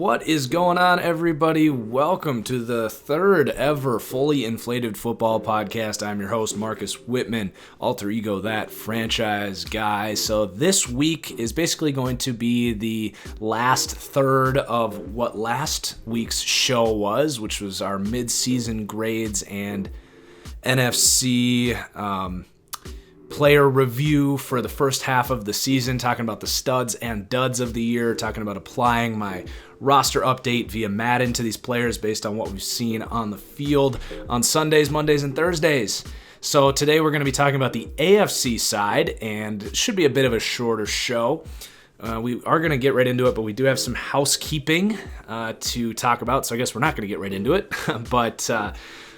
What is going on, everybody? Welcome to the third ever fully inflated football podcast. I'm your host, Marcus Whitman, alter ego ThatFranchiseGuy. So this week is basically going to be the last third of what last week's show was, which was our mid-season grades and NFC player review for the first half of the season, talking about the studs and duds of the year, talking about applying my roster update via Madden to these players based on what we've seen on the field on Sundays, Mondays, and Thursdays. So today we're going to be talking about the AFC side, and it should be a bit of a shorter show. We are going to get right into it, but we do have some housekeeping to talk about, so I guess we're not going to get right into it. But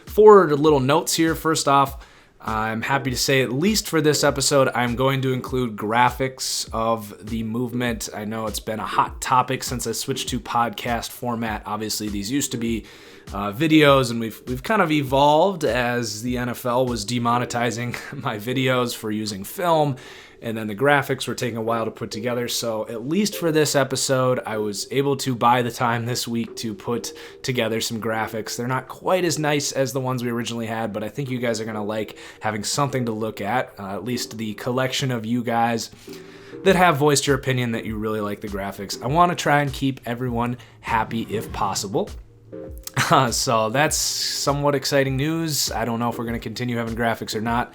four little notes here. First off, I'm happy to say, at least for this episode, I'm going to include graphics of the movement. I know it's been a hot topic since I switched to podcast format. Obviously, these used to be videos, and we've kind of evolved as the NFL was demonetizing my videos for using film, and then the graphics were taking a while to put together. So at least for this episode, I was able to buy the time this week to put together some graphics. They're not quite as nice as the ones we originally had, but I think you guys are going to like having something to look at least the collection of you guys that have voiced your opinion that you really like the graphics. I want to try and keep everyone happy if possible. So that's somewhat exciting news. I don't know if we're going to continue having graphics or not.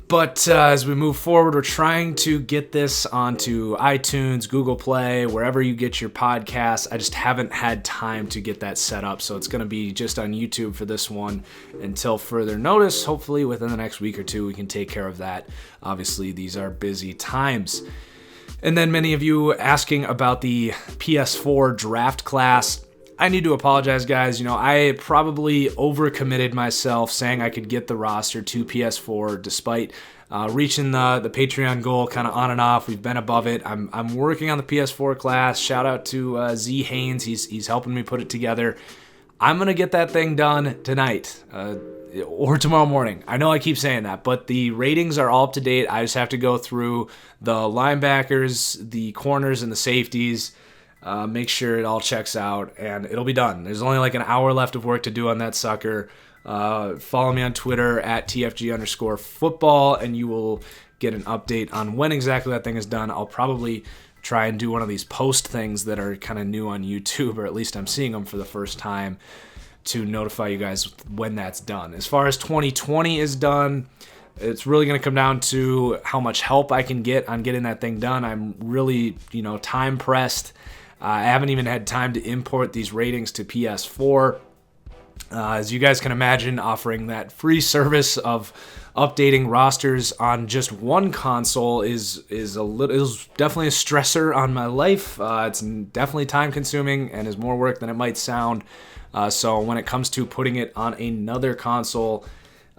But as we move forward, we're trying to get this onto iTunes, Google Play, wherever you get your podcasts. I just haven't had time to get that set up, so it's going to be just on YouTube for this one until further notice. Hopefully within the next week or two, we can take care of that. Obviously, these are busy times. And then many of you asking about the PS4 draft class. I need to apologize, guys. I probably overcommitted myself saying I could get the roster to PS4 despite reaching the Patreon goal kind of on and off. We've been above it. I'm working on the PS4 class. Shout out to Z Haynes. He's helping me put it together. I'm going to get that thing done tonight or tomorrow morning. I know I keep saying that, but the ratings are all up to date. I just have to go through the linebackers, the corners, and the safeties. Make sure it all checks out, and it'll be done. There's only like an hour left of work to do on that sucker. Follow me on Twitter at TFG_football, and you will get an update on when exactly that thing is done. I'll probably try and do one of these post things that are kind of new on YouTube, or at least I'm seeing them for the first time, to notify you guys when that's done. As far as 2020 is done, it's really going to come down to how much help I can get on getting that thing done. I'm really, time pressed. I haven't even had time to import these ratings to PS4. As you guys can imagine, offering that free service of updating rosters on just one console is definitely a stressor on my life. It's definitely time consuming and is more work than it might sound. So when it comes to putting it on another console,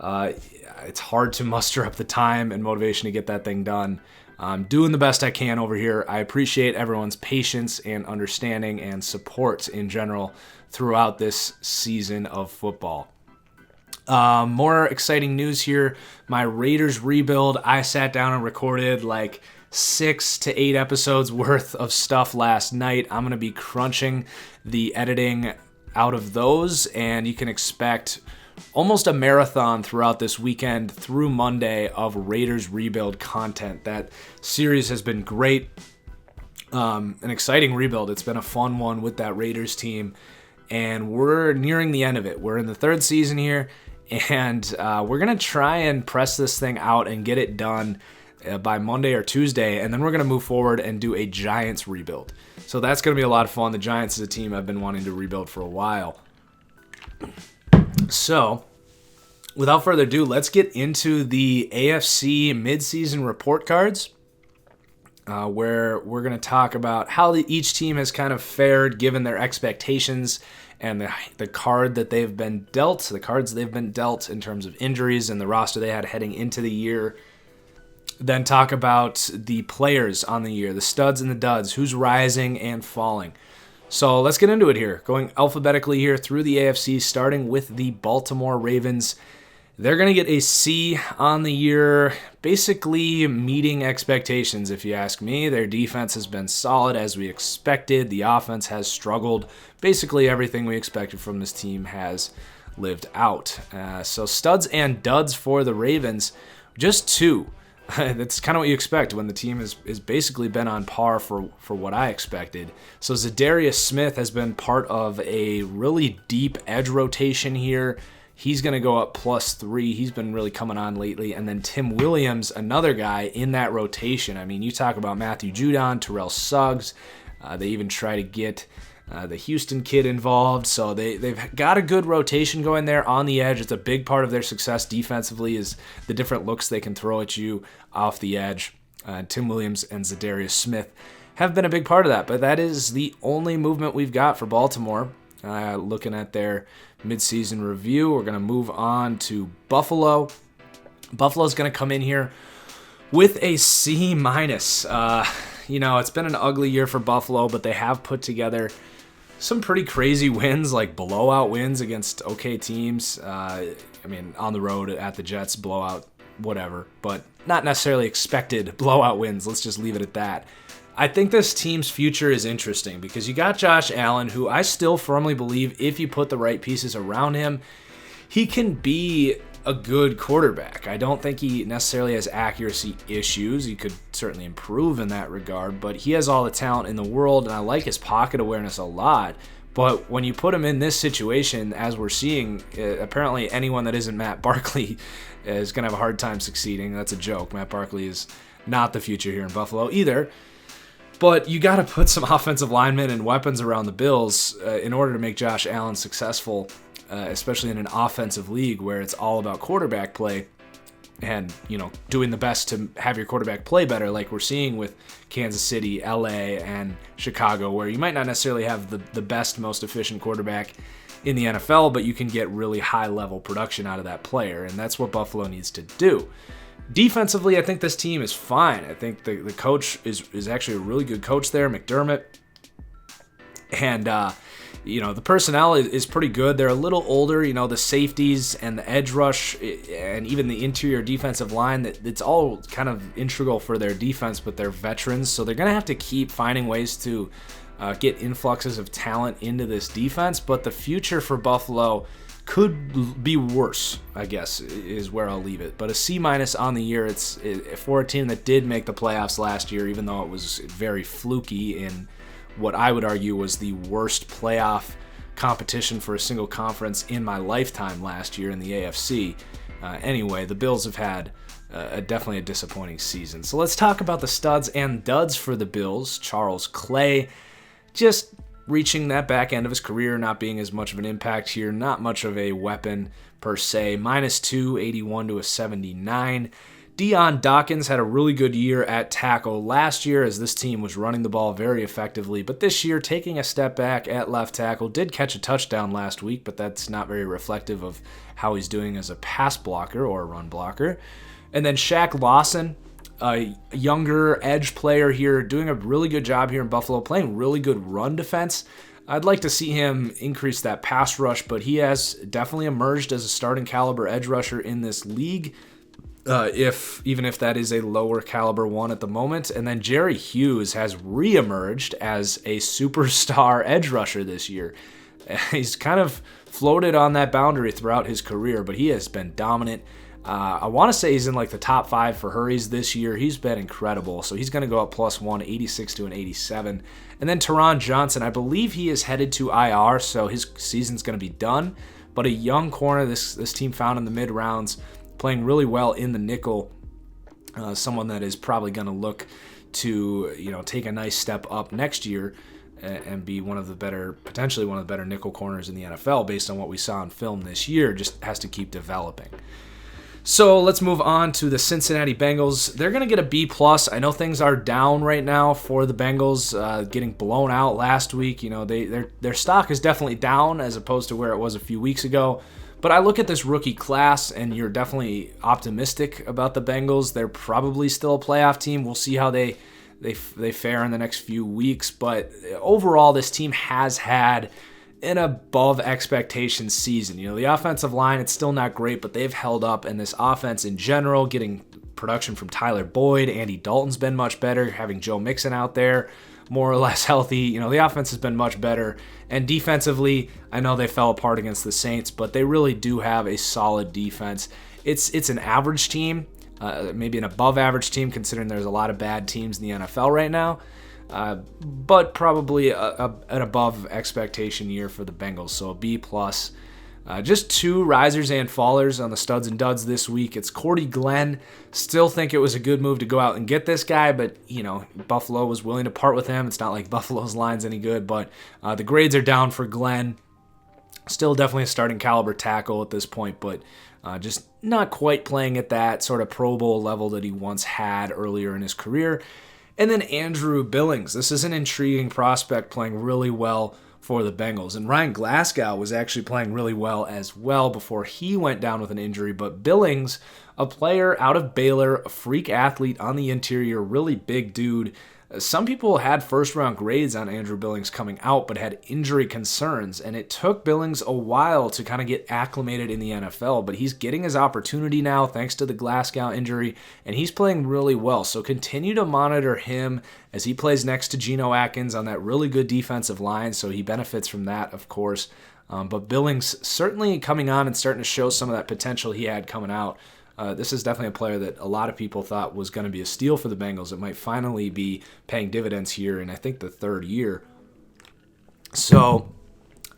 it's hard to muster up the time and motivation to get that thing done. I'm doing the best I can over here. I appreciate everyone's patience and understanding and support in general throughout this season of football. More exciting news here. My Raiders rebuild. I sat down and recorded like 6 to 8 episodes worth of stuff last night. I'm going to be crunching the editing out of those, and you can expect almost a marathon throughout this weekend through Monday of Raiders rebuild content. That series has been great. An exciting rebuild. It's been a fun one with that Raiders team, and we're nearing the end of it. We're in the third season here, and we're going to try and press this thing out and get it done by Monday or Tuesday, and then we're going to move forward and do a Giants rebuild. So that's going to be a lot of fun. The Giants is a team I've been wanting to rebuild for a while. So, without further ado, let's get into the AFC midseason report cards, where we're going to talk about how each team has kind of fared given their expectations and the cards they've been dealt in terms of injuries and the roster they had heading into the year. Then talk about the players on the year, the studs and the duds, who's rising and falling. So let's get into it here. Going alphabetically here through the AFC, starting with the Baltimore Ravens. They're going to get a C on the year, basically meeting expectations, if you ask me. Their defense has been solid as we expected. The offense has struggled. Basically everything we expected from this team has lived out. So studs and duds for the Ravens, just 2. That's kind of what you expect when the team has basically been on par for what I expected. So Zadarius Smith has been part of a really deep edge rotation here. He's going to go up +3. He's been really coming on lately. And then Tim Williams, another guy in that rotation. I mean, you talk about Matthew Judon, Terrell Suggs. They even try to get the Houston kid involved. So they've got a good rotation going there on the edge. It's a big part of their success defensively is the different looks they can throw at you off the edge. Tim Williams and Zadarius Smith have been a big part of that. But that is the only movement we've got for Baltimore. Looking at their midseason review, we're going to move on to Buffalo. Buffalo's going to come in here with a C-. It's been an ugly year for Buffalo, but they have put together some pretty crazy wins, like blowout wins against okay teams. On the road at the Jets, blowout, whatever, but not necessarily expected blowout wins. Let's just leave it at that. I think this team's future is interesting because you got Josh Allen, who I still firmly believe if you put the right pieces around him, he can be a good quarterback. I don't think he necessarily has accuracy issues. He could certainly improve in that regard, but he has all the talent in the world, and I like his pocket awareness a lot. But when you put him in this situation, as we're seeing, apparently anyone that isn't Matt Barkley is going to have a hard time succeeding. That's a joke. Matt Barkley is not the future here in Buffalo either. But you got to put some offensive linemen and weapons around the Bills in order to make Josh Allen successful, especially in an offensive league where it's all about quarterback play and, doing the best to have your quarterback play better, like we're seeing with Kansas City, LA, and Chicago, where you might not necessarily have the best, most efficient quarterback in the NFL, but you can get really high-level production out of that player, and that's what Buffalo needs to do. Defensively, I think this team is fine. I think the coach is actually a really good coach there, McDermott. And, the personnel is pretty good. They're a little older. The safeties and the edge rush and even the interior defensive line, it's all kind of integral for their defense, but they're veterans. So they're going to have to keep finding ways to get influxes of talent into this defense. But the future for Buffalo could be worse, I guess, is where I'll leave it. But a C- on the year. It's for a team that did make the playoffs last year, even though it was very fluky in what I would argue was the worst playoff competition for a single conference in my lifetime last year in the AFC. Anyway, the Bills have had definitely a disappointing season. So let's talk about the studs and duds for the Bills. Charles Clay, just reaching that back end of his career, not being as much of an impact here, not much of a weapon per se. -2, 81 to a 79. Deion Dawkins had a really good year at tackle last year as this team was running the ball very effectively, but this year taking a step back at left tackle. Did catch a touchdown last week, but that's not very reflective of how he's doing as a pass blocker or a run blocker. And then Shaq Lawson, a younger edge player here, doing a really good job here in Buffalo, playing really good run defense. I'd like to see him increase that pass rush, but he has definitely emerged as a starting caliber edge rusher in this league, even if that is a lower caliber one at the moment. And then Jerry Hughes has reemerged as a superstar edge rusher this year. He's kind of floated on that boundary throughout his career, but he has been dominant. I want to say he's in like the top 5 for hurries this year. He's been incredible. So he's going to go up +1, 86 to an 87. And then Teron Johnson, I believe he is headed to IR, so his season's going to be done. But a young corner this team found in the mid-rounds, playing really well in the nickel. Someone that is probably going to look to take a nice step up next year and be potentially one of the better nickel corners in the NFL based on what we saw in film this year. Just has to keep developing. So let's move on to the Cincinnati Bengals. They're going to get a B+. I know things are down right now for the Bengals, getting blown out last week. Their stock is definitely down as opposed to where it was a few weeks ago. But I look at this rookie class, and you're definitely optimistic about the Bengals. They're probably still a playoff team. We'll see how they fare in the next few weeks. But overall, this team has had an above expectation season. The offensive line, it's still not great, but they've held up, and this offense in general, getting production from Tyler Boyd, Andy Dalton's been much better, having Joe Mixon out there more or less healthy. The offense has been much better, and defensively, I know they fell apart against the Saints, but they really do have a solid defense. It's an average team, maybe an above average team, considering there's a lot of bad teams in the NFL right now. But probably an above expectation year for the Bengals, so a B+. Just 2 risers and fallers on the studs and duds this week. It's Cordy Glenn. Still think it was a good move to go out and get this guy, but, Buffalo was willing to part with him. It's not like Buffalo's line's any good, but the grades are down for Glenn. Still definitely a starting caliber tackle at this point, but just not quite playing at that sort of Pro Bowl level that he once had earlier in his career. And then Andrew Billings. This is an intriguing prospect playing really well for the Bengals. And Ryan Glasgow was actually playing really well as well before he went down with an injury. But Billings, a player out of Baylor, a freak athlete on the interior, really big dude. Some people had first-round grades on Andrew Billings coming out, but had injury concerns, and it took Billings a while to kind of get acclimated in the NFL, but he's getting his opportunity now thanks to the Glasgow injury, and he's playing really well. So continue to monitor him as he plays next to Geno Atkins on that really good defensive line, so he benefits from that, of course. But Billings certainly coming on and starting to show some of that potential he had coming out. This is definitely a player that a lot of people thought was going to be a steal for the Bengals. It might finally be paying dividends here in, I think, the 3rd year. So,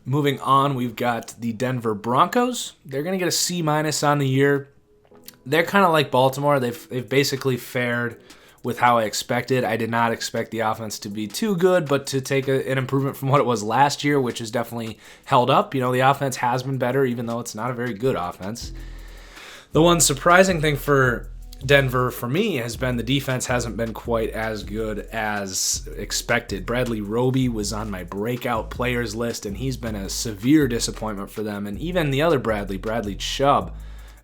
moving on, we've got the Denver Broncos. They're going to get a C- on the year. They're kind of like Baltimore. They've basically fared with how I expected. I did not expect the offense to be too good, but to take an improvement from what it was last year, which is definitely held up. The offense has been better, even though it's not a very good offense. The one surprising thing for Denver, for me, has been the defense hasn't been quite as good as expected. Bradley Roby was on my breakout players list, and he's been a severe disappointment for them. And even the other Bradley Chubb,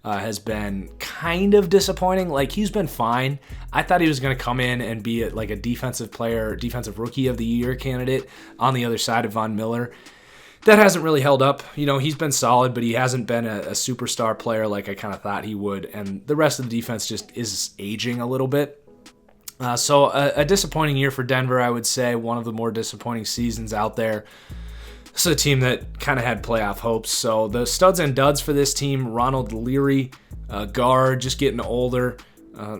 has been kind of disappointing. Like, he's been fine. I thought he was going to come in and be like a defensive rookie of the year candidate on the other side of Von Miller. That hasn't really held up. He's been solid, but he hasn't been a superstar player like I kind of thought he would. And the rest of the defense just is aging a little bit. So a disappointing year for Denver, I would say. One of the more disappointing seasons out there. This is a team that kind of had playoff hopes. So the studs and duds for this team, Ronald Leary, guard, just getting older.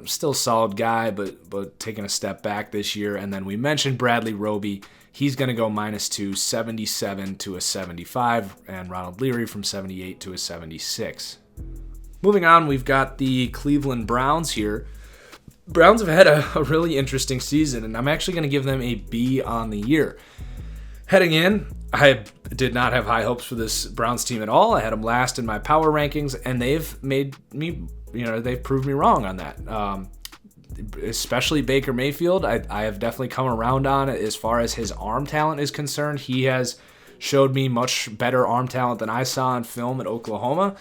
Still a solid guy, but taking a step back this year. And then we mentioned Bradley Roby. He's going to go -2, 77 to a 75, and Ronald Leary from 78 to a 76. Moving on, we've got the Cleveland Browns here. Browns have had a really interesting season, and I'm actually going to give them a B on the year. Heading in, I did not have high hopes for this Browns team at all. I had them last in my power rankings, and they've made me, they've proved me wrong on that. Especially Baker Mayfield, I have definitely come around on it as far as his arm talent is concerned. He has showed me much better arm talent than I saw on film at Oklahoma.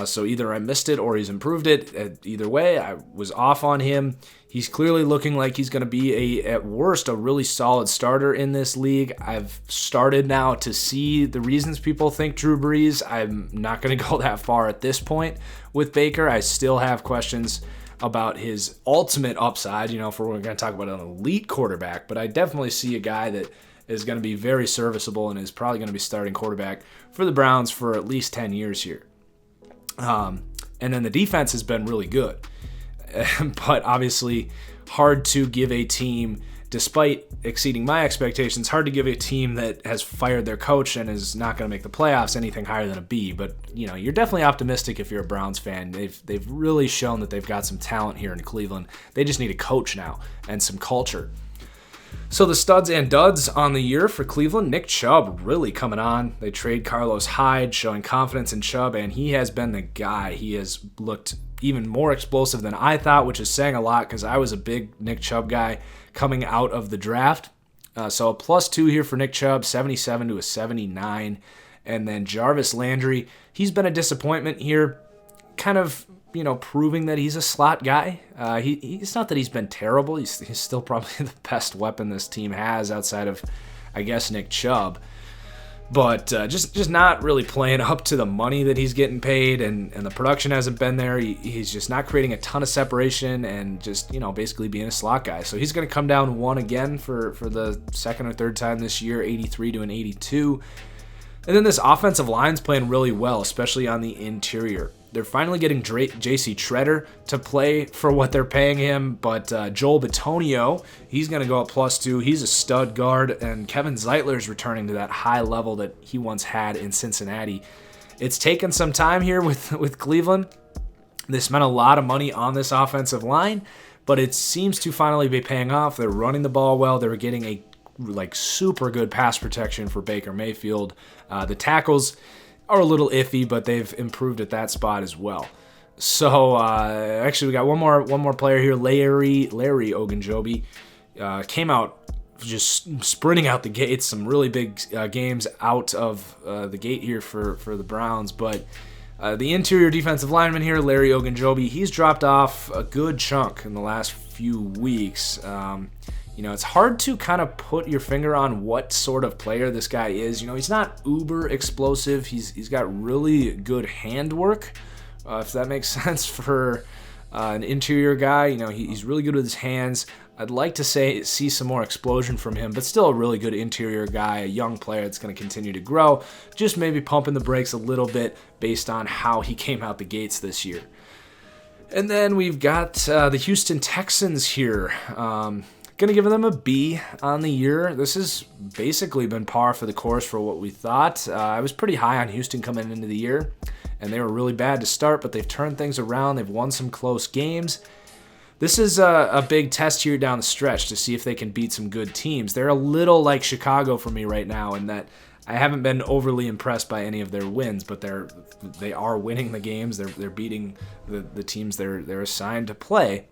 So either I missed it or he's improved it. Either way, I was off on him. He's clearly looking like he's going to be, at worst, a really solid starter in this league. I've started now to see the reasons people think Drew Brees. I'm not going to go that far at this point with Baker. I still have questions about his ultimate upside, if we're going to talk about an elite quarterback, but I definitely see a guy that is going to be very serviceable and is probably going to be starting quarterback for the Browns for at least 10 years here. And then the defense has been really good, but obviously hard to give a team, despite exceeding my expectations, hard to give a team that has fired their coach and is not going to make the playoffs anything higher than a B. But, you're definitely optimistic if you're a Browns fan. They've really shown that they've got some talent here in Cleveland. They just need a coach now and some culture. So the studs and duds on the year for Cleveland, Nick Chubb really coming on. They trade Carlos Hyde, showing confidence in Chubb, and he has been the guy. He has looked even more explosive than I thought, which is saying a lot because I was a big Nick Chubb guy coming out of the draft. So a +2 here for Nick Chubb, 77 to a 79. And then Jarvis Landry, he's been a disappointment here, kind of, proving that he's a slot guy. It's not that he's been terrible. He's still probably the best weapon this team has outside of, I guess, Nick Chubb. But just not really playing up to the money that he's getting paid, and the production hasn't been there. He's just not creating a ton of separation and just, basically being a slot guy. So he's going to come down one again for the second or third time this year, 83 to an 82. And then this offensive line's playing really well, especially on the interior. They're finally getting J.C. Treader to play for what they're paying him, but Joel Bitonio, he's going to go up +2. He's a stud guard, and Kevin Zeitler's returning to that high level that he once had in Cincinnati. It's taken some time here with Cleveland. They spent a lot of money on this offensive line, but it seems to finally be paying off. They're running the ball well. They're getting a super good pass protection for Baker Mayfield. The tackles are a little iffy, but they've improved at that spot as well. So actually, we got one more player here. Larry Ogunjobi came out just sprinting out the gates. Some really big games out of the gate here for the Browns. But the interior defensive lineman here, Larry Ogunjobi, he's dropped off a good chunk in the last few weeks. It's hard to kind of put your finger on what sort of player this guy is. He's not uber explosive. He's got really good handwork, if that makes sense for an interior guy. He's really good with his hands. I'd like to see some more explosion from him, but still a really good interior guy, a young player that's going to continue to grow. Just maybe pumping the brakes a little bit based on how he came out the gates this year. And then we've got the Houston Texans here. Going to give them a B on the year. This has basically been par for the course for what we thought. I was pretty high on Houston coming into the year, and they were really bad to start, but they've turned things around. They've won some close games. This is a big test here down the stretch to see if they can beat some good teams. They're a little like Chicago for me right now in that I haven't been overly impressed by any of their wins, but they are winning the games. They're beating the teams they're assigned to play.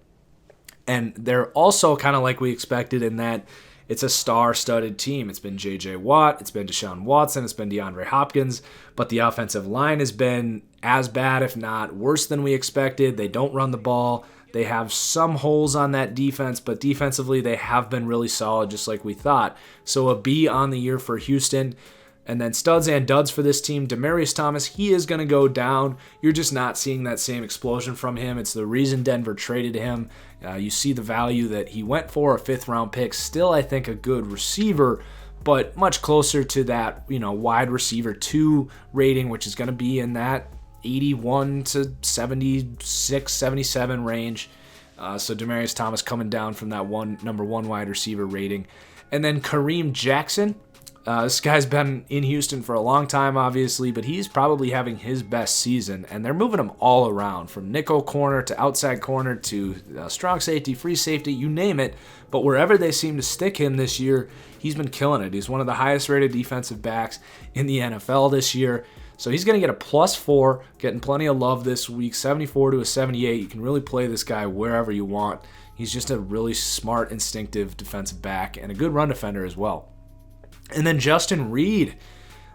And they're also kind of like we expected in that it's a star-studded team. It's been J.J. Watt, it's been Deshaun Watson, it's been DeAndre Hopkins, but the offensive line has been as bad, if not worse than we expected. They don't run the ball. They have some holes on that defense, but defensively they have been really solid, just like we thought. So a B on the year for Houston. And then studs and duds for this team. Demaryius Thomas, he is going to go down. You're just not seeing that same explosion from him. It's the reason Denver traded him. You see the value that he went for, a 5th-round pick. Still, I think, a good receiver, but much closer to that, wide receiver 2 rating, which is going to be in that 81 to 76, 77 range. So Demaryius Thomas coming down from that number 1 wide receiver rating. And then Kareem Jackson. This guy's been in Houston for a long time, obviously, but he's probably having his best season, and they're moving him all around, from nickel corner to outside corner to strong safety, free safety, you name it. But wherever they seem to stick him this year, he's been killing it. He's one of the highest-rated defensive backs in the NFL this year. So he's going to get a +4, getting plenty of love this week, 74 to a 78. You can really play this guy wherever you want. He's just a really smart, instinctive defensive back and a good run defender as well. And then Justin Reed,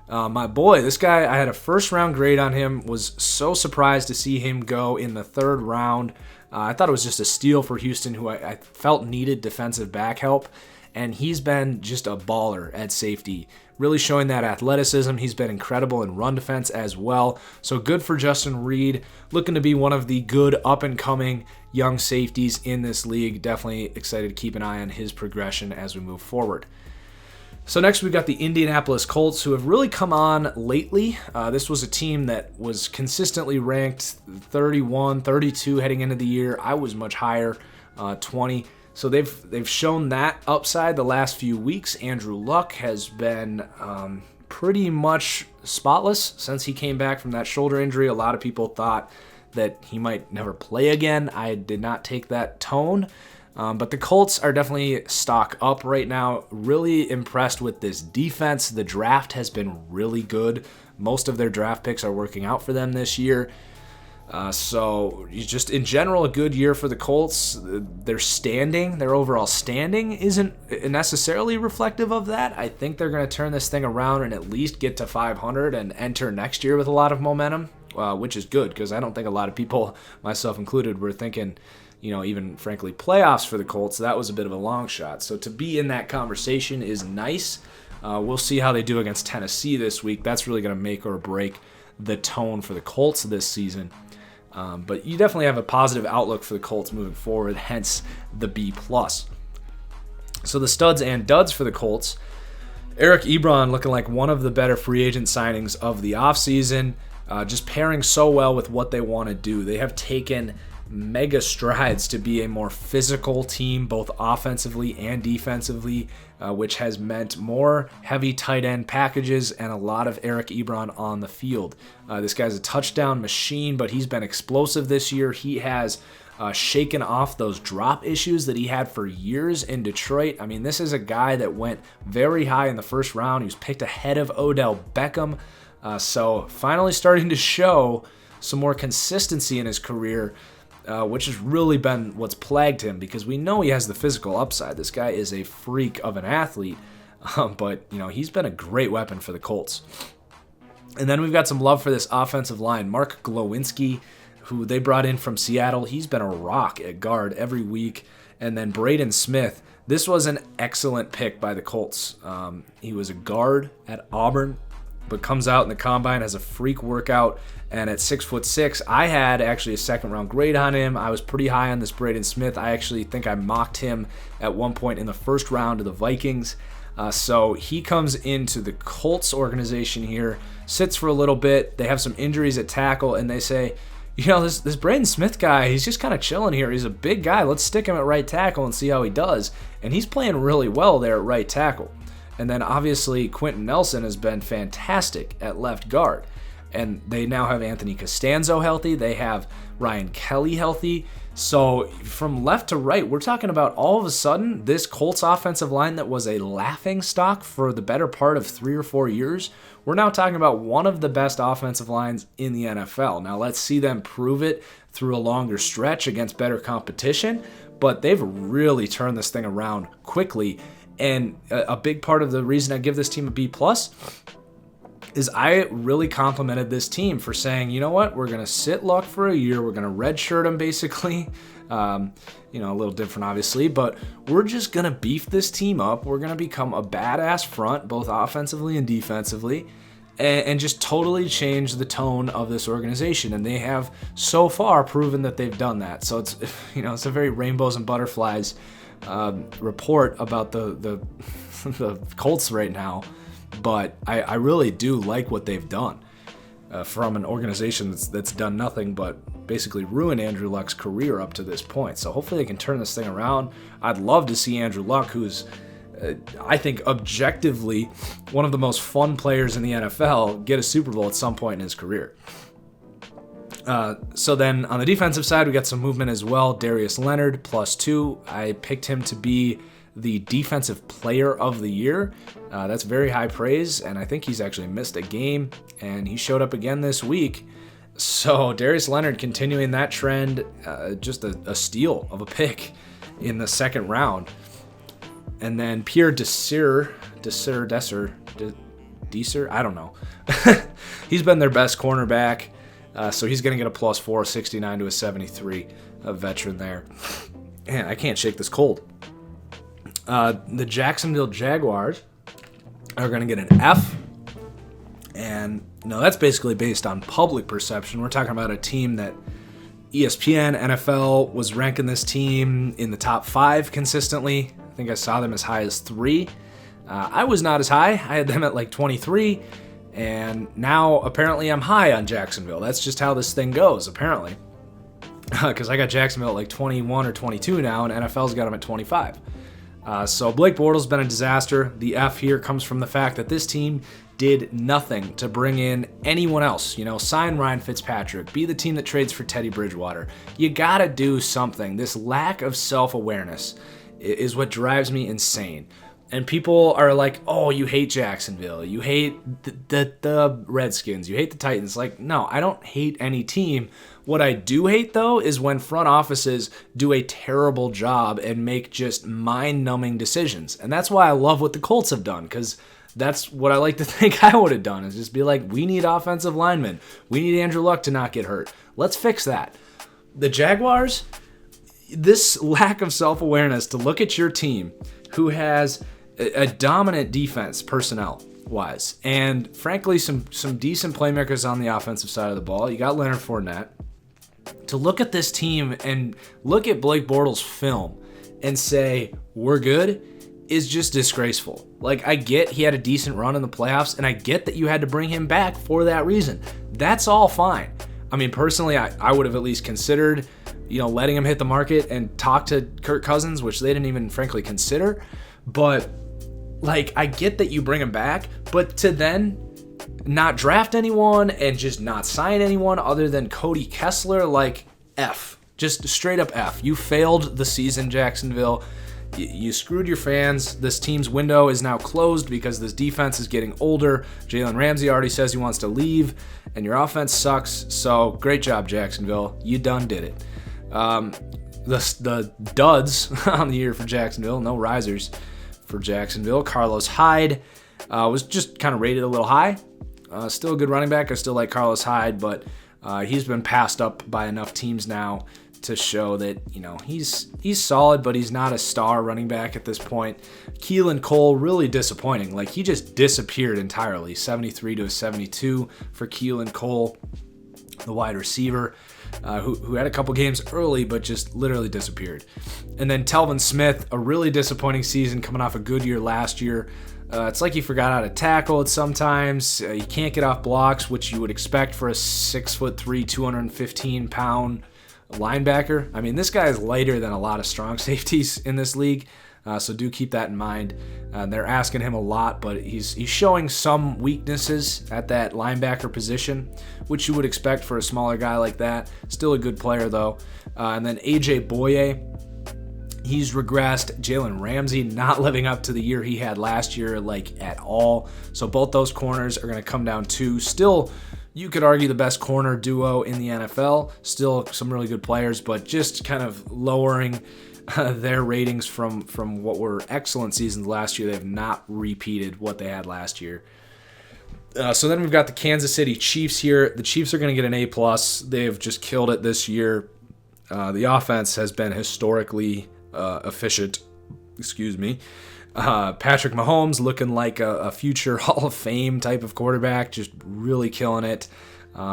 my boy, this guy, I had a 1st-round grade on him, was so surprised to see him go in the 3rd round. I thought it was just a steal for Houston, who I felt needed defensive back help, and he's been just a baller at safety, really showing that athleticism. He's been incredible in run defense as well, so good for Justin Reed, looking to be one of the good up-and-coming young safeties in this league. Definitely excited to keep an eye on his progression as we move forward. So next we've got the Indianapolis Colts, who have really come on lately. This was a team that was consistently ranked 31, 32 heading into the year. I was much higher, 20. So they've shown that upside the last few weeks. Andrew Luck has been pretty much spotless since he came back from that shoulder injury. A lot of people thought that he might never play again. I did not take that tone. But the Colts are definitely stock up right now. Really impressed with this defense. The draft has been really good. Most of their draft picks are working out for them this year. So just in general, a good year for the Colts. Their overall standing isn't necessarily reflective of that. I think they're going to turn this thing around and at least get to 500 and enter next year with a lot of momentum. which is good because I don't think a lot of people, myself included, were thinking, even frankly playoffs for the Colts. That was a bit of a long shot. So to be in that conversation is nice. We'll see how they do against Tennessee this week. That's really going to make or break the tone for the Colts this season. But you definitely have a positive outlook for the Colts moving forward, hence the B+. So the studs and duds for the Colts. Eric Ebron looking like one of the better free agent signings of the offseason, just pairing so well with what they want to do. They have taken mega strides to be a more physical team, both offensively and defensively, which has meant more heavy tight end packages and a lot of Eric Ebron on the field. This guy's a touchdown machine, but he's been explosive this year. He has shaken off those drop issues that he had for years in Detroit. I mean, this is a guy that went very high in the first round. He was picked ahead of Odell Beckham. So finally starting to show some more consistency in his career, which has really been what's plagued him because we know he has the physical upside. This guy is a freak of an athlete, but he's been a great weapon for the Colts. And then we've got some love for this offensive line. Mark Glowinski, who they brought in from Seattle, he's been a rock at guard every week. And then Braden Smith, this was an excellent pick by the Colts. He was a guard at Auburn, but comes out in the combine, has a freak workout, and at 6'6", I had actually a second-round grade on him. I was pretty high on this Braden Smith. I actually think I mocked him at one point in the first round of the Vikings. So he comes into the Colts organization here, sits for a little bit. They have some injuries at tackle, and they say, this Braden Smith guy, he's just kind of chilling here. He's a big guy. Let's stick him at right tackle and see how he does. And he's playing really well there at right tackle. And then obviously Quentin Nelson has been fantastic at left guard. And they now have Anthony Costanzo healthy. They have Ryan Kelly healthy. So from left to right, we're talking about all of a sudden this Colts offensive line that was a laughing stock for the better part of 3 or 4 years. We're now talking about one of the best offensive lines in the NFL. Now let's see them prove it through a longer stretch against better competition. But they've really turned this thing around quickly. And a big part of the reason I give this team a B+ is I really complimented this team for saying, you know what, we're going to sit Luck for a year. We're going to redshirt him basically. A little different obviously, but we're just going to beef this team up. We're going to become a badass front, both offensively and defensively, and just totally change the tone of this organization. And they have so far proven that they've done that. So it's, it's a very rainbows and butterflies report about the Colts right now. But I really do like what they've done from an organization that's done nothing but basically ruin Andrew Luck's career up to this point. So hopefully they can turn this thing around. I'd love to see Andrew Luck, who's I think objectively one of the most fun players in the NFL, get a Super Bowl at some point in his career. So then on the defensive side, we got some movement as well. Darius Leonard, +2. I picked him to be the defensive player of the year. That's very high praise, and I think he's actually missed a game, and he showed up again this week. So Darius Leonard continuing that trend, just a steal of a pick in the second round. And then Pierre Desir, I don't know. He's been their best cornerback, so he's going to get a +4, 69 to a 73, a veteran there. Man, I can't shake this cold. The Jacksonville Jaguars are going to get an F, and that's basically based on public perception. We're talking about a team that ESPN, NFL was ranking this team in the top 5 consistently. I think I saw them as high as 3. I was not as high. I had them at like 23, and now apparently I'm high on Jacksonville. That's just how this thing goes, apparently, because I got Jacksonville at like 21 or 22 now, and NFL's got them at 25. So Blake Bortles been a disaster. The F here comes from the fact that this team did nothing to bring in anyone else. Sign Ryan Fitzpatrick. Be the team that trades for Teddy Bridgewater. You gotta do something. This lack of self-awareness is what drives me insane. And people are like, oh, you hate Jacksonville. You hate the Redskins. You hate the Titans. Like, no, I don't hate any team. What I do hate, though, is when front offices do a terrible job and make just mind-numbing decisions. And that's why I love what the Colts have done, because That's what I like to think I would have done, is just be like, we need offensive linemen. We need Andrew Luck to not get hurt. Let's fix that. The Jaguars, this lack of self-awareness to look at your team who has a dominant defense personnel-wise, and frankly, some decent playmakers on the offensive side of the ball. You got Leonard Fournette. To look at this team and look at Blake Bortles' film and say, we're good, is just disgraceful. Like, I get he had a decent run in the playoffs, and I get that you had to bring him back for that reason. That's all fine. I mean, personally, I would have at least considered, letting him hit the market and talk to Kirk Cousins, which they didn't even frankly consider. But, I get that you bring him back, but to then not draft anyone and just not sign anyone other than Cody Kessler, F. Just straight up F. You failed the season, Jacksonville. You screwed your fans. This team's window is now closed because this defense is getting older. Jalen Ramsey already says he wants to leave, and your offense sucks. So great job, Jacksonville. You done did it. The duds on the year for Jacksonville, no risers for Jacksonville. Carlos Hyde was just kind of rated a little high. Still a good running back. I still like Carlos Hyde, but he's been passed up by enough teams now to show that, he's solid, but he's not a star running back at this point. Keelan Cole, really disappointing. He just disappeared entirely. 73 to a 72 for Keelan Cole, the wide receiver, who had a couple games early, but just literally disappeared. And then Telvin Smith, a really disappointing season coming off a good year last year. It's like he forgot how to tackle it sometimes. He can't get off blocks, which you would expect for a 6'3", 215-pound linebacker. I mean, this guy is lighter than a lot of strong safeties in this league, so do keep that in mind. They're asking him a lot, but he's showing some weaknesses at that linebacker position, which you would expect for a smaller guy like that. Still a good player, though. And then A.J. Boye, he's regressed. Jalen Ramsey not living up to the year he had last year, at all. So both those corners are going to come down too. Still, you could argue the best corner duo in the NFL. Still some really good players, but just kind of lowering their ratings from what were excellent seasons last year. They have not repeated what they had last year. So then we've got the Kansas City Chiefs here. The Chiefs are going to get an A+. They've just killed it this year. The offense has been historically efficient. Patrick Mahomes looking like a future Hall of Fame type of quarterback, just really killing it.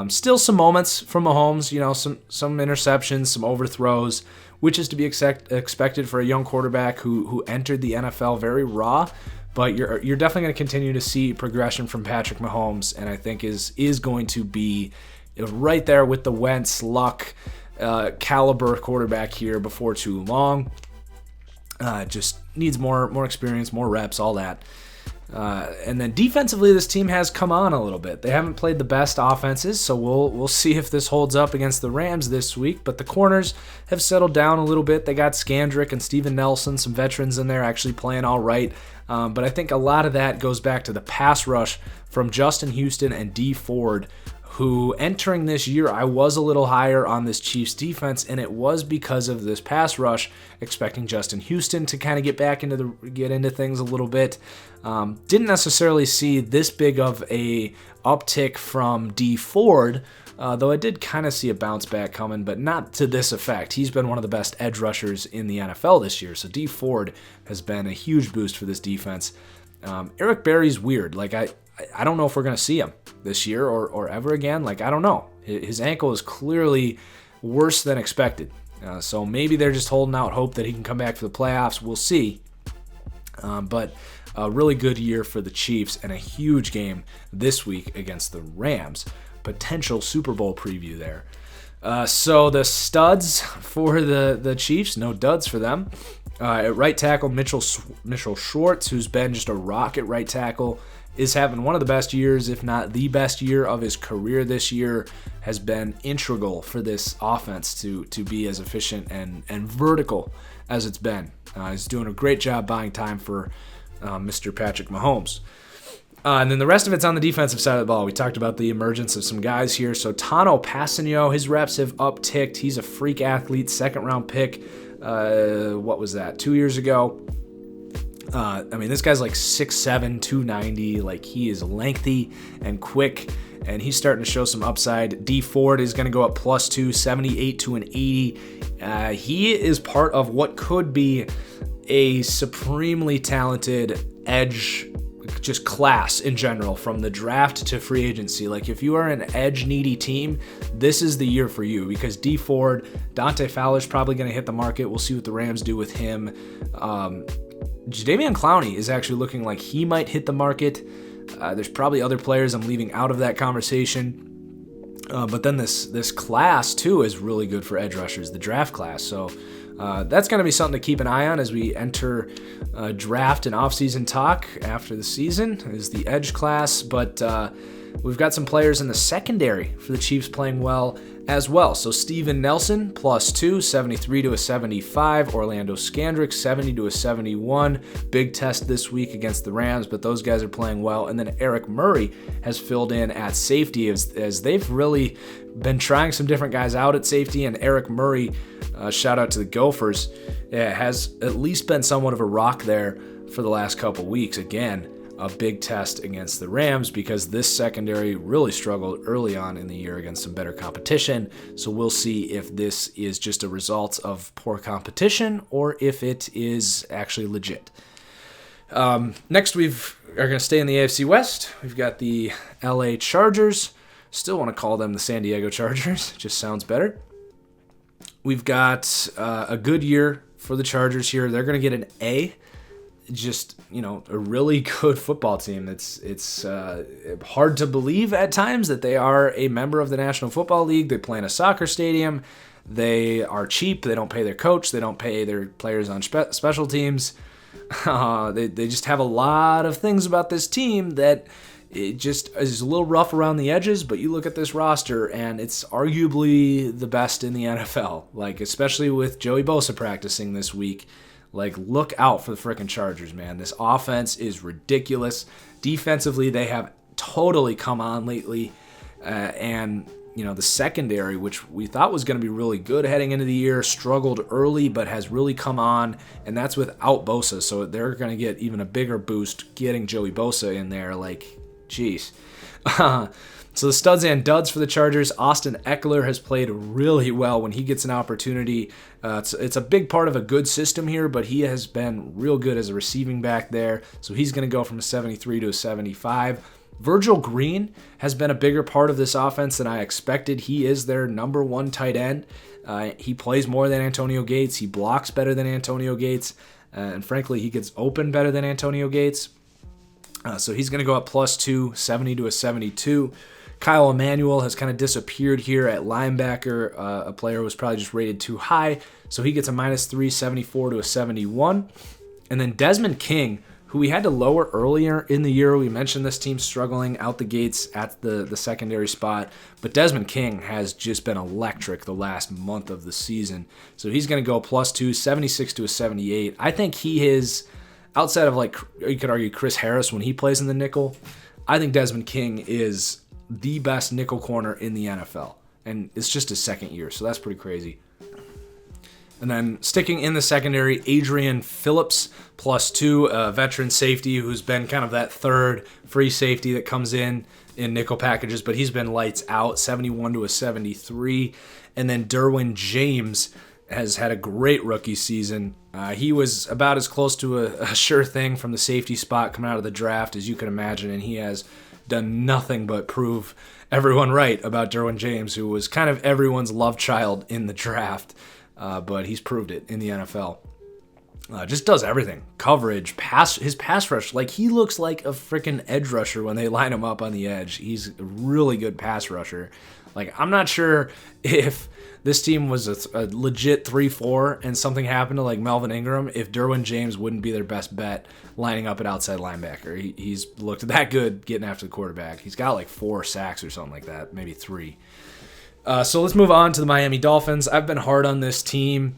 Still some moments from Mahomes, some interceptions, some overthrows, which is to be expected for a young quarterback who entered the NFL very raw. But you're definitely going to continue to see progression from Patrick Mahomes, and I think is going to be right there with the Wentz, Luck caliber quarterback here before too long. Just needs more experience, more reps, all that. And then defensively, this team has come on a little bit. They haven't played the best offenses, so we'll see if this holds up against the Rams this week. But the corners have settled down a little bit. They got Scandrick and Steven Nelson, some veterans in there actually playing all right. But I think a lot of that goes back to the pass rush from Justin Houston and Dee Ford, who entering this year, I was a little higher on this Chiefs defense, and it was because of this pass rush, expecting Justin Houston to kind of get into things a little bit. Didn't necessarily see this big of a uptick from Dee Ford, though I did kind of see a bounce back coming, but not to this effect. He's been one of the best edge rushers in the NFL this year, so Dee Ford has been a huge boost for this defense. Eric Berry's weird. I don't know if we're going to see him this year or ever again. I don't know. His ankle is clearly worse than expected. So maybe they're just holding out hope that he can come back for the playoffs. We'll see. But a really good year for the Chiefs and a huge game this week against the Rams. Potential Super Bowl preview there. So the studs for the Chiefs, no duds for them. At right tackle, Mitchell Schwartz, who's been just a rock at right tackle, is having one of the best years, if not the best year of his career this year, has been integral for this offense to be as efficient and vertical as it's been. He's doing a great job buying time for Mr. Patrick Mahomes. And then the rest of it's on the defensive side of the ball. We talked about the emergence of some guys here. So Tano Passanio, his reps have upticked. He's a freak athlete, second-round pick. What was that, 2 years ago? This guy's like 6'7", 290. Like, he is lengthy and quick, and he's starting to show some upside. D Ford is going to go up +2, 78 to an 80. He is part of what could be a supremely talented edge just class in general, from the draft to free agency. Like, if you are an edge needy team, this is the year for you, because D Ford, Dante Fowler's probably going to hit the market. We'll see what the Rams do with him. Jadeveon Clowney is actually looking like he might hit the market. There's probably other players I'm leaving out of that conversation. But then this class too is really good for edge rushers, the draft class. So that's going to be something to keep an eye on as we enter draft and offseason talk after the season, is the edge class. But we've got some players in the secondary for the Chiefs playing well as well. So Steven Nelson, +2, 73 to a 75. Orlando Scandrick, 70 to a 71. Big test this week against the Rams, but those guys are playing well. And then Eric Murray has filled in at safety as they've really been trying some different guys out at safety. And Eric Murray, shout out to the Gophers, has at least been somewhat of a rock there for the last couple weeks. Again, a big test against the Rams, because this secondary really struggled early on in the year against some better competition. So we'll see if this is just a result of poor competition or if it is actually legit. Next, are going to stay in the AFC West. We've got the LA Chargers. Still want to call them the San Diego Chargers. Just sounds better. We've got a good year for the Chargers here. They're going to get an A. Just, a really good football team. It's hard to believe at times that they are a member of the National Football League. They play in a soccer stadium. They are cheap. They don't pay their coach. They don't pay their players on special teams. They just have a lot of things about this team that it just is a little rough around the edges, but you look at this roster and it's arguably the best in the NFL. Like, especially with Joey Bosa practicing this week. Like, look out for the frickin' Chargers, man. This offense is ridiculous. Defensively, they have totally come on lately. And, the secondary, which we thought was going to be really good heading into the year, struggled early but has really come on. And that's without Bosa. So they're going to get even a bigger boost getting Joey Bosa in there. Like, jeez. So the studs and duds for the Chargers, Austin Eckler has played really well when he gets an opportunity. It's a big part of a good system here, but he has been real good as a receiving back there. So he's going to go from a 73 to a 75. Virgil Green has been a bigger part of this offense than I expected. He is their number one tight end. He plays more than Antonio Gates. He blocks better than Antonio Gates. And frankly, he gets open better than Antonio Gates. So he's going to go up +2, 70 to a 72. Kyle Emanuel has kind of disappeared here at linebacker. A player was probably just rated too high, so he gets a -3, 74 to a 71. And then Desmond King, who we had to lower earlier in the year. We mentioned this team struggling out the gates at the secondary spot, but Desmond King has just been electric the last month of the season. So he's going to go +2, 76 to a 78. I think he is, outside of, like, you could argue Chris Harris when he plays in the nickel, I think Desmond King is the best nickel corner in the NFL. And it's just his second year, so that's pretty crazy. And then sticking in the secondary, Adrian Phillips, +2, a veteran safety who's been kind of that third free safety that comes in nickel packages, but he's been lights out, 71 to a 73. And then Derwin James has had a great rookie season. He was about as close to a sure thing from the safety spot coming out of the draft as you can imagine, and he has done nothing but prove everyone right about Derwin James, who was kind of everyone's love child in the draft, but he's proved it in the NFL. Just does everything. Coverage, his pass rush. Like, he looks like a freaking edge rusher when they line him up on the edge. He's a really good pass rusher. Like, I'm not sure if this team was a legit 3-4 and something happened to, like, Melvin Ingram, if Derwin James wouldn't be their best bet lining up at outside linebacker. He's looked that good getting after the quarterback. He's got like 4 sacks or something like that, maybe 3. So let's move on to the Miami Dolphins. I've been hard on this team.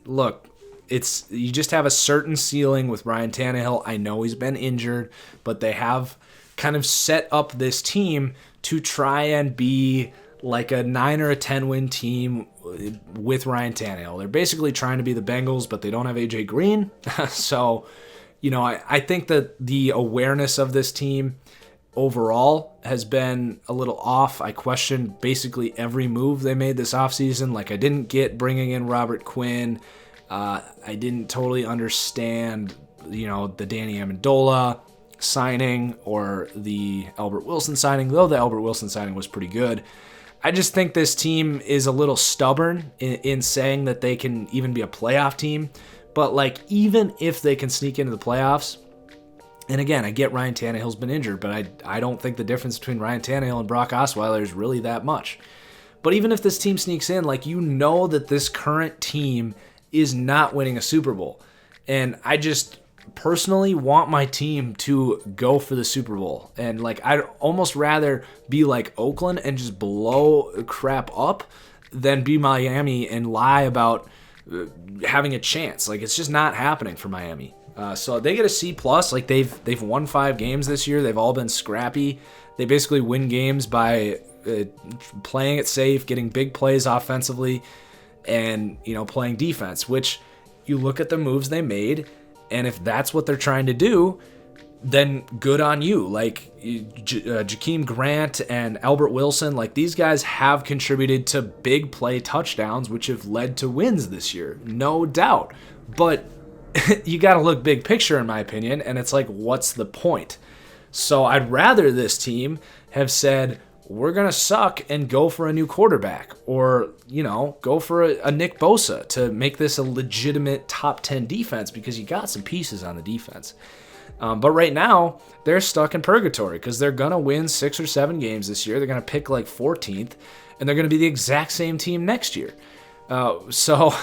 Look, you just have a certain ceiling with Ryan Tannehill. I know he's been injured, but they have kind of set up this team to try and be like a 9 or a 10 win team with Ryan Tannehill. They're basically trying to be the Bengals, but they don't have AJ Green. So, I think that the awareness of this team overall has been a little off. I question basically every move they made this offseason. Like, I didn't get bringing in Robert Quinn. I didn't totally understand, the Danny Amendola signing or the Albert Wilson signing, though the Albert Wilson signing was pretty good. I just think this team is a little stubborn in saying that they can even be a playoff team. But, like, even if they can sneak into the playoffs, and again, I get Ryan Tannehill's been injured, but I don't think the difference between Ryan Tannehill and Brock Osweiler is really that much. But even if this team sneaks in, like, that this current team is not winning a Super Bowl. And I just personally want my team to go for the Super Bowl. And, like, I'd almost rather be like Oakland and just blow crap up than be Miami and lie about having a chance. Like, it's just not happening for Miami. So they get a C+. Like, they've won 5 games this year. They've all been scrappy. They basically win games by playing it safe, getting big plays offensively, and, playing defense, which you look at the moves they made, and if that's what they're trying to do, then good on you. Like, Jakeem Grant and Albert Wilson, like, these guys have contributed to big play touchdowns, which have led to wins this year, no doubt. But you got to look big picture, in my opinion, and it's like, what's the point? So I'd rather this team have said, we're going to suck and go for a new quarterback, or, go for a Nick Bosa to make this a legitimate top 10 defense, because you got some pieces on the defense. But right now, they're stuck in purgatory because they're going to win 6 or 7 games this year. They're going to pick like 14th, and they're going to be the exact same team next year. So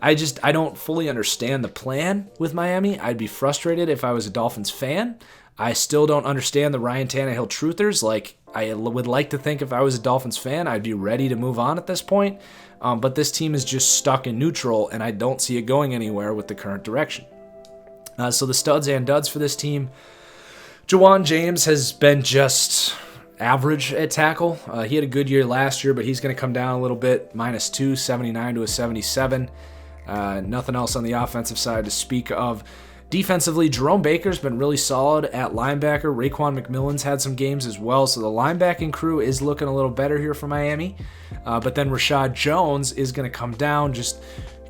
I don't fully understand the plan with Miami. I'd be frustrated if I was a Dolphins fan. I still don't understand the Ryan Tannehill truthers. Like, I would like to think if I was a Dolphins fan, I'd be ready to move on at this point. But this team is just stuck in neutral, and I don't see it going anywhere with the current direction. So the studs and duds for this team. Jawan James has been just average at tackle. He had a good year last year, but he's going to come down a little bit. -2, 79 to a 77. Nothing else on the offensive side to speak of. Defensively, Jerome Baker's been really solid at linebacker. Raekwon McMillan's had some games as well, so the linebacking crew is looking a little better here for Miami. But then Rashad Jones is going to come down, just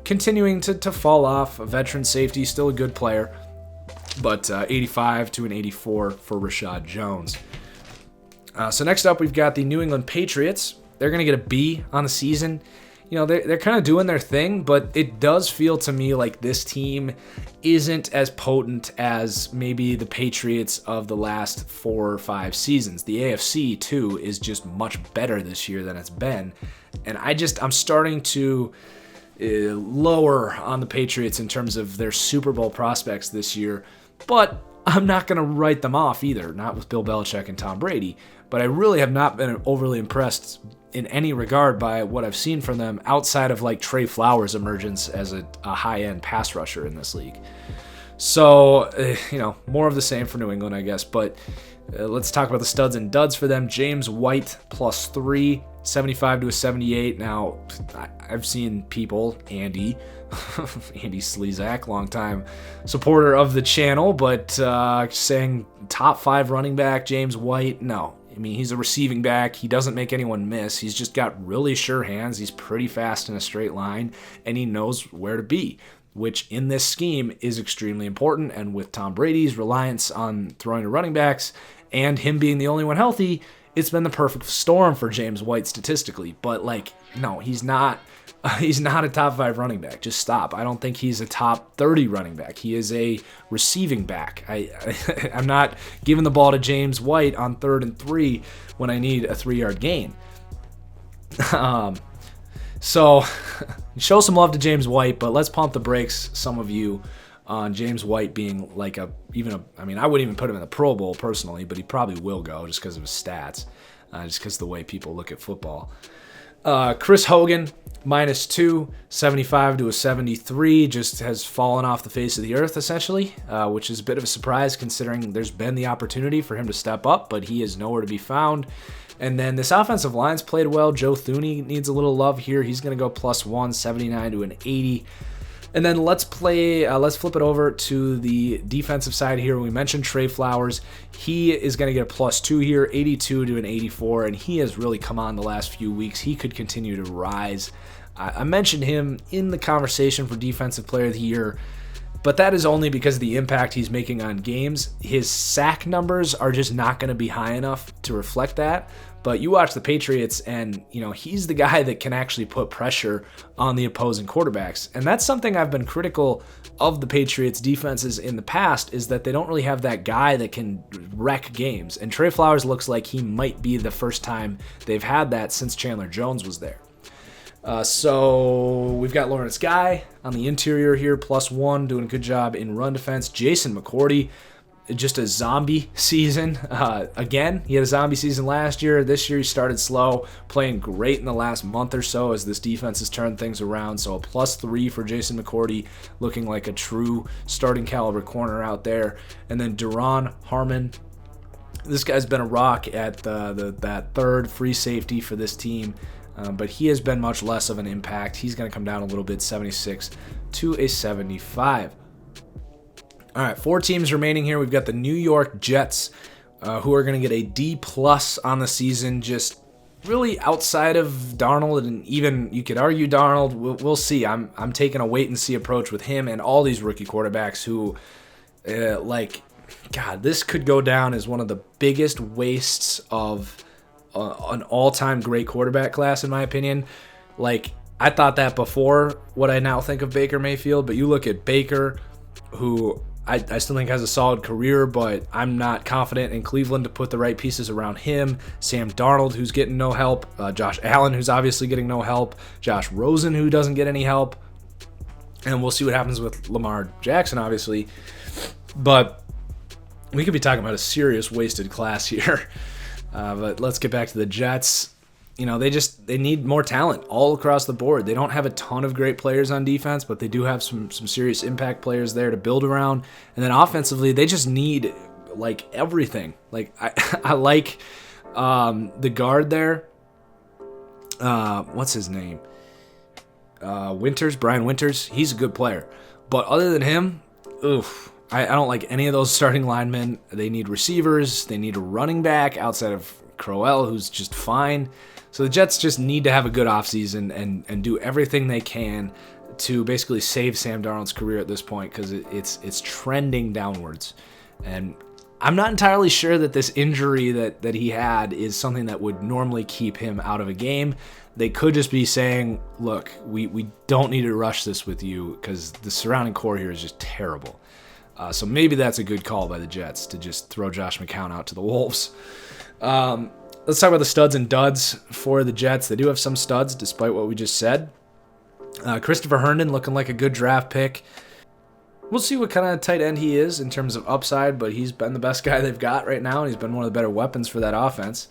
continuing to fall off. A veteran safety, still a good player, but 85 to an 84 for Rashad Jones. So next up, we've got the New England Patriots. They're going to get a B on the season. They're kind of doing their thing, but it does feel to me like this team isn't as potent as maybe the Patriots of the last 4 or 5 seasons. The AFC, too, is just much better this year than it's been. And I'm starting to lower on the Patriots in terms of their Super Bowl prospects this year, but I'm not going to write them off either, not with Bill Belichick and Tom Brady. But I really have not been overly impressed in any regard by what I've seen from them outside of like Trey Flowers' emergence as a high-end pass rusher in this league. So, more of the same for New England, I guess. But let's talk about the studs and duds for them. James White +3, 75 to a 78. Now, I've seen people, Andy Slezak, longtime supporter of the channel, but saying top 5 running back, James White, no. I mean, he's a receiving back. He doesn't make anyone miss. He's just got really sure hands. He's pretty fast in a straight line, and he knows where to be, which in this scheme is extremely important. And with Tom Brady's reliance on throwing to running backs and him being the only one healthy, it's been the perfect storm for James White statistically. But, no, he's not a top 5 running back. Just stop. I don't think he's a top 30 running back. He is a receiving back. I'm not giving the ball to James White on 3rd and 3 when I need a 3-yard gain. So show some love to James White, but let's pump the brakes, some of you, on James White being like I wouldn't even put him in the Pro Bowl personally, but he probably will go just because of his stats, just because of the way people look at football. Chris Hogan, -2, 75 to a 73, just has fallen off the face of the earth, essentially, which is a bit of a surprise considering there's been the opportunity for him to step up, but he is nowhere to be found. And then this offensive line's played well. Joe Thuney needs a little love here. He's going to go +1, 79 to an 80. And then let's flip it over to the defensive side here. We mentioned Trey Flowers. He is going to get a +2 here, 82 to an 84, and he has really come on the last few weeks. He could continue to rise. I mentioned him in the conversation for Defensive Player of the Year, but that is only because of the impact he's making on games. His sack numbers are just not going to be high enough to reflect that. But you watch the Patriots, and he's the guy that can actually put pressure on the opposing quarterbacks. And that's something I've been critical of the Patriots defenses in the past, is that they don't really have that guy that can wreck games. And Trey Flowers looks like he might be the first time they've had that since Chandler Jones was there. So we've got Lawrence Guy on the interior here, +1, doing a good job in run defense. Jason McCourty, just a zombie season. Again, he had a zombie season last year. This year he started slow, playing great in the last month or so as this defense has turned things around. So a +3 for Jason McCourty, looking like a true starting caliber corner out there. And then Duron Harmon. This guy's been a rock at that third free safety for this team. But he has been much less of an impact. He's going to come down a little bit, 76 to a 75. All right, 4 teams remaining here. We've got the New York Jets, who are going to get a D+ on the season, just really outside of Darnold, and even you could argue Darnold. We'll see. I'm taking a wait-and-see approach with him and all these rookie quarterbacks who, God, this could go down as one of the biggest wastes of an all-time great quarterback class, in my opinion. I thought that before what I now think of Baker Mayfield, but you look at Baker, who I still think has a solid career, but I'm not confident in Cleveland to put the right pieces around him. Sam Darnold, who's getting no help. Josh Allen, who's obviously getting no help. Josh Rosen, who doesn't get any help. And we'll see what happens with Lamar Jackson, obviously. But we could be talking about a serious wasted class here. But let's get back to the Jets. They need more talent all across the board. They don't have a ton of great players on defense, but they do have some serious impact players there to build around. And then offensively, they just need everything. I like the guard there. What's his name? Brian Winters. He's a good player, but other than him, I don't like any of those starting linemen. They need receivers. They need a running back outside of Crowell, who's just fine. So the Jets just need to have a good offseason and do everything they can to basically save Sam Darnold's career at this point, because it's trending downwards. And I'm not entirely sure that this injury that he had is something that would normally keep him out of a game. They could just be saying, look, we don't need to rush this with you because the surrounding core here is just terrible. So maybe that's a good call by the Jets to just throw Josh McCown out to the Wolves. Let's talk about the studs and duds for the Jets. They do have some studs, despite what we just said. Christopher Herndon looking like a good draft pick. We'll see what kind of tight end he is in terms of upside, but he's been the best guy they've got right now, and he's been one of the better weapons for that offense.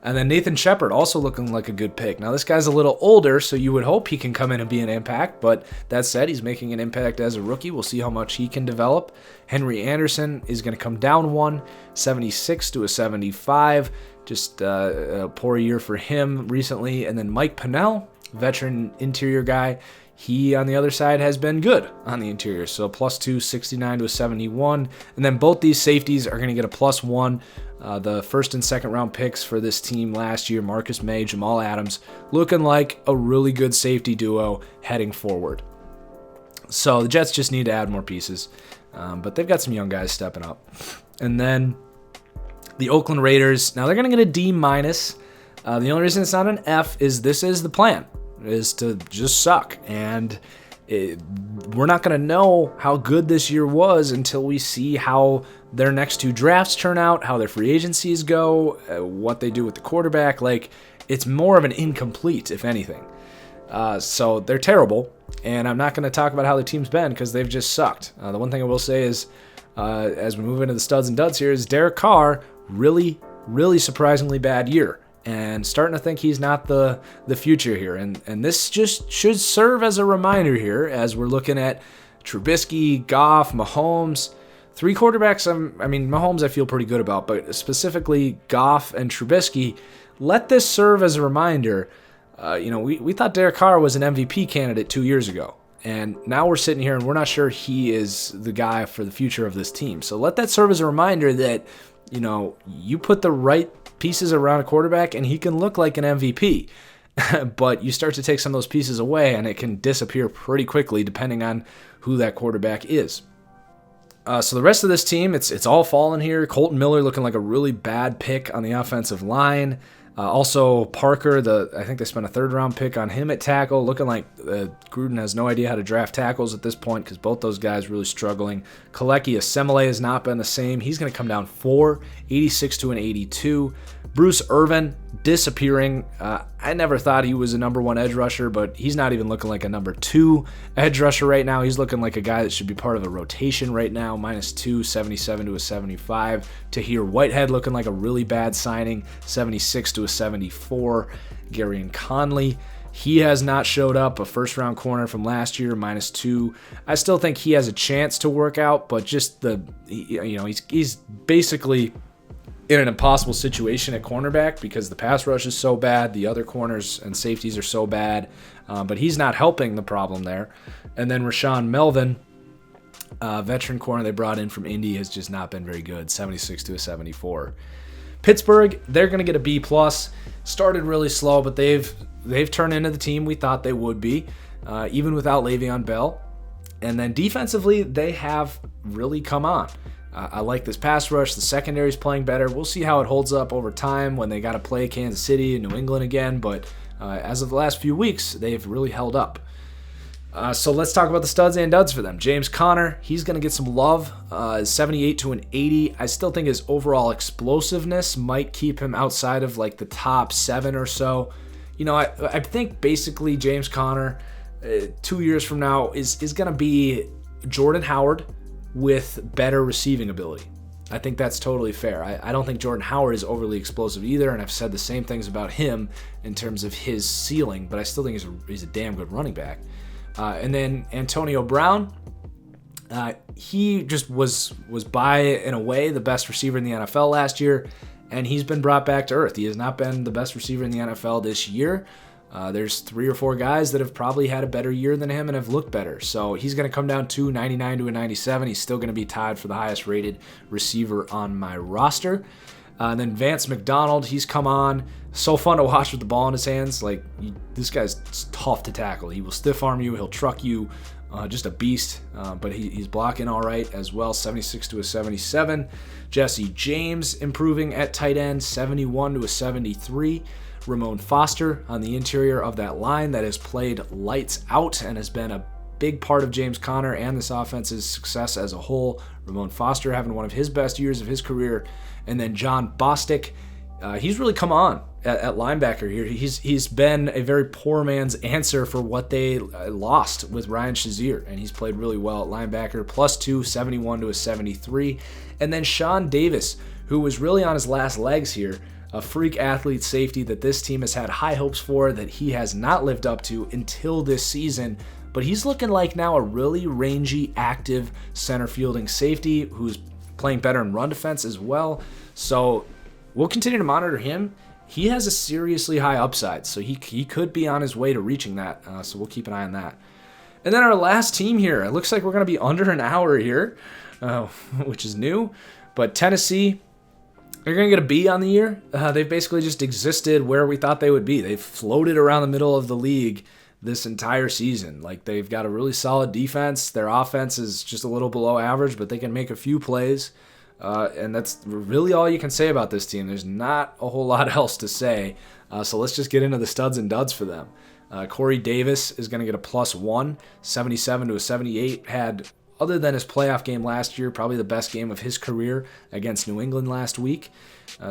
And then Nathan Shepard also looking like a good pick. Now, this guy's a little older, so you would hope he can come in and be an impact, but that said, he's making an impact as a rookie. We'll see how much he can develop. Henry Anderson is going to come down 1, 76 to a 75. Just a poor year for him recently. And then Mike Pennell, veteran interior guy, he, on the other side, has been good on the interior. So +2, 69 to a 71. And then both these safeties are going to get a +1. The first and second round picks for this team last year, Marcus May, Jamal Adams, looking like a really good safety duo heading forward. So the Jets just need to add more pieces. But they've got some young guys stepping up. And then the Oakland Raiders, now they're going to get a D-. The only reason it's not an F is this is the plan, is to just suck. And we're not going to know how good this year was until we see how their next 2 drafts turn out, how their free agencies go, what they do with the quarterback. It's more of an incomplete, if anything. So they're terrible, and I'm not going to talk about how their team's been because they've just sucked. The one thing I will say is, as we move into the studs and duds here, is Derek Carr, really, really surprisingly bad year. and starting to think he's not the future here. And this just should serve as a reminder here as we're looking at Trubisky, Goff, Mahomes. Three quarterbacks, Mahomes I feel pretty good about, but specifically Goff and Trubisky. Let this serve as a reminder. We thought Derek Carr was an MVP candidate 2 years ago. And now we're sitting here and we're not sure he is the guy for the future of this team. So let that serve as a reminder that, you put the right pieces around a quarterback and he can look like an MVP. But you start to take some of those pieces away and it can disappear pretty quickly depending on who that quarterback is. So the rest of this team, it's all fallen here. Colton Miller looking like a really bad pick on the offensive line. Also, Parker, I think they spent a third-round pick on him at tackle, looking like Gruden has no idea how to draft tackles at this point because both those guys really struggling. Kalecki Asemele has not been the same. He's going to come down 86 to an 82. Bruce Irvin disappearing. I never thought he was a number one edge rusher, but he's not even looking like a number two edge rusher right now. He's looking like a guy that should be part of a rotation right now. -2, 77 to a 75. Tahir Whitehead looking like a really bad signing, 76 to a 74. Gary Conley, he has not showed up. A first-round corner from last year, -2. I still think he has a chance to work out, but just he's basically in an impossible situation at cornerback because the pass rush is so bad, the other corners and safeties are so bad, but he's not helping the problem there. And then Rashawn Melvin, veteran corner they brought in from Indy, has just not been very good, 76 to a 74. Pittsburgh, they're going to get a B+. Started really slow, but they've turned into the team we thought they would be, even without Le'Veon Bell. And then defensively, they have really come on. I like this pass rush. The secondary's playing better. We'll see how it holds up over time when they got to play Kansas City and New England again. But as of the last few weeks, they've really held up. So let's talk about the studs and duds for them. James Conner, he's going to get some love. 78 to an 80. I still think his overall explosiveness might keep him outside of like the top 7 or so. I think basically James Conner 2 years from now is going to be Jordan Howard with better receiving ability. I think that's totally fair. I don't think Jordan Howard is overly explosive either, and I've said the same things about him in terms of his ceiling, but I still think he's a damn good running back. And then Antonio Brown, he just was by and away the best receiver in the NFL last year, and he's been brought back to earth. He has not been the best receiver in the NFL this year. There's 3 or 4 guys that have probably had a better year than him and have looked better. So he's going to come down to 99 to a 97. He's still going to be tied for the highest rated receiver on my roster. And then Vance McDonald, he's come on. So fun to watch with the ball in his hands. This guy's tough to tackle. He will stiff arm you. He'll truck you. Just a beast. But he's blocking all right as well. 76 to a 77. Jesse James improving at tight end. 71 to a 73. Ramon Foster on the interior of that line that has played lights out and has been a big part of James Conner and this offense's success as a whole. Ramon Foster having one of his best years of his career. And then John Bostic, he's really come on at linebacker here. He's been a very poor man's answer for what they lost with Ryan Shazier, and he's played really well at linebacker. +2, 71 to a 73. And then Sean Davis, who was really on his last legs here, a freak athlete safety that this team has had high hopes for that he has not lived up to until this season. But he's looking like now a really rangy, active center fielding safety who's playing better in run defense as well. So we'll continue to monitor him. He has a seriously high upside, so he could be on his way to reaching that. So we'll keep an eye on that. And then our last team here, it looks like we're going to be under an hour here, which is new. But Tennessee, they're going to get a B on the year. They've basically just existed where we thought they would be. They've floated around the middle of the league this entire season. They've got a really solid defense. Their offense is just a little below average, but they can make a few plays. And that's really all you can say about this team. There's not a whole lot else to say. So let's just get into the studs and duds for them. Corey Davis is going to get a +1, 77 to a 78. Had, other than his playoff game last year, probably the best game of his career against New England last week.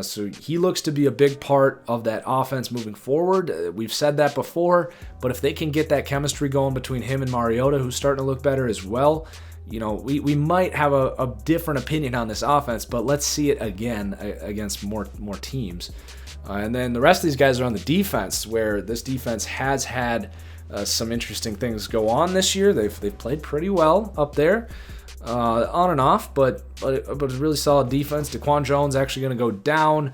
So he looks to be a big part of that offense moving forward. We've said that before, but if they can get that chemistry going between him and Mariota, who's starting to look better as well, we might have a different opinion on this offense, but let's see it again against more teams. And then the rest of these guys are on the defense, where this defense has had some interesting things go on this year. They've played pretty well up there, on and off, but a really solid defense. Daquan Jones actually going to go down,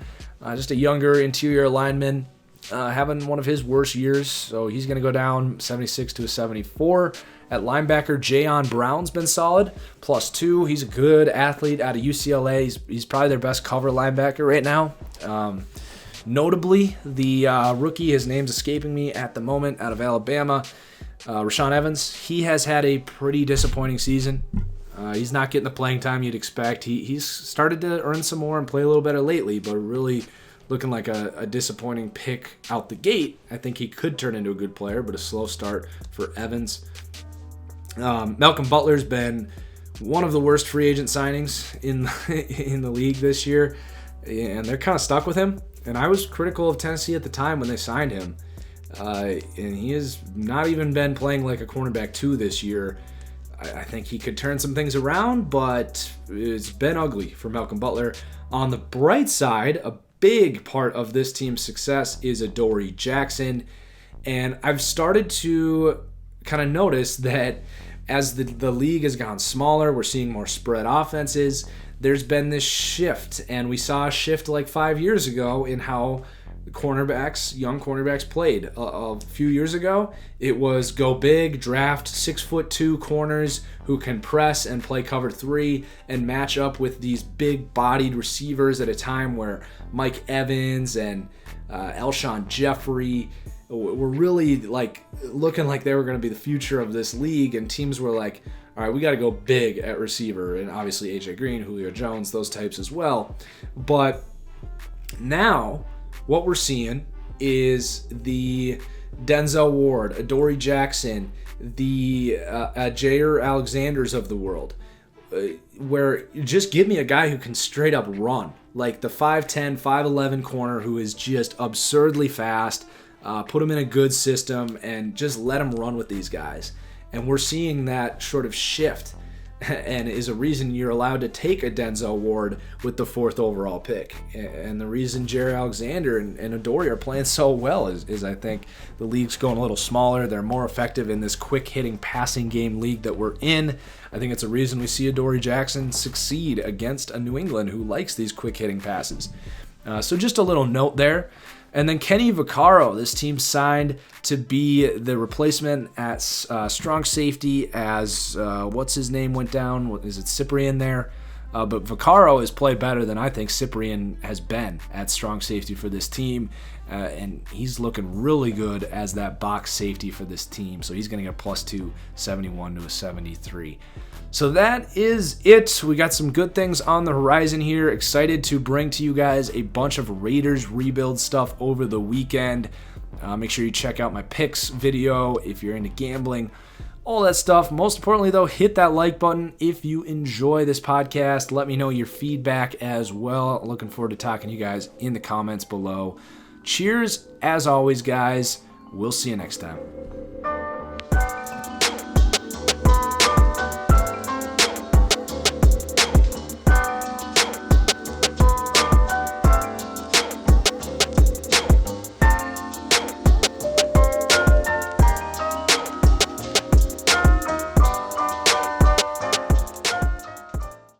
just a younger interior lineman, having one of his worst years, so he's going to go down 76 to a 74. At linebacker, Jayon Brown's been solid, +2. He's a good athlete out of UCLA. He's probably their best cover linebacker right now. Notably, the rookie, his name's escaping me at the moment, out of Alabama, Rashaan Evans. He has had a pretty disappointing season. He's not getting the playing time you'd expect. He's started to earn some more and play a little better lately, but really looking like a disappointing pick out the gate. I think he could turn into a good player, but a slow start for Evans. Malcolm Butler's been one of the worst free agent signings in the league this year, and they're kind of stuck with him. And I was critical of Tennessee at the time when they signed him, and he has not even been playing like a cornerback 2 this year. I think he could turn some things around, but it's been ugly for Malcolm Butler. On the bright side, a big part of this team's success is Adoree Jackson, and I've started to kind of notice that as the league has gone smaller, we're seeing more spread offenses. There's been this shift, and we saw a shift like 5 years ago in how young cornerbacks played. A few years ago, it was go big, draft 6'2" corners who can press and play cover 3 and match up with these big-bodied receivers at a time where Mike Evans and Alshon Jeffrey were really like looking like they were going to be the future of this league, and teams were like, all right, we got to go big at receiver, and obviously AJ Green, Julio Jones, those types as well. But now what we're seeing is the Denzel Ward, Adoree Jackson, the Jair Alexanders of the world, where just give me a guy who can straight up run, like the 5'10", 5'11" corner who is just absurdly fast. Put him in a good system and just let him run with these guys. And we're seeing that sort of shift, and is a reason you're allowed to take a Denzel Ward with the 4th overall pick. And the reason Jair Alexander and Adoree are playing so well is I think the league's going a little smaller. They're more effective in this quick-hitting passing game league that we're in. I think it's a reason we see Adoree Jackson succeed against a New England who likes these quick-hitting passes. So just a little note there. And then Kenny Vaccaro, this team signed to be the replacement at strong safety as, what's his name went down? Is it Cyprien there? But Vaccaro has played better than I think Cyprien has been at strong safety for this team. And he's looking really good as that box safety for this team. So he's going to get +2, 71 to a 73. So that is it. We got some good things on the horizon here. Excited to bring to you guys a bunch of Raiders rebuild stuff over the weekend. Make sure you check out my picks video if you're into gambling, all that stuff. Most importantly, though, hit that like button if you enjoy this podcast. Let me know your feedback as well. Looking forward to talking to you guys in the comments below. Cheers, as always, guys. We'll see you next time.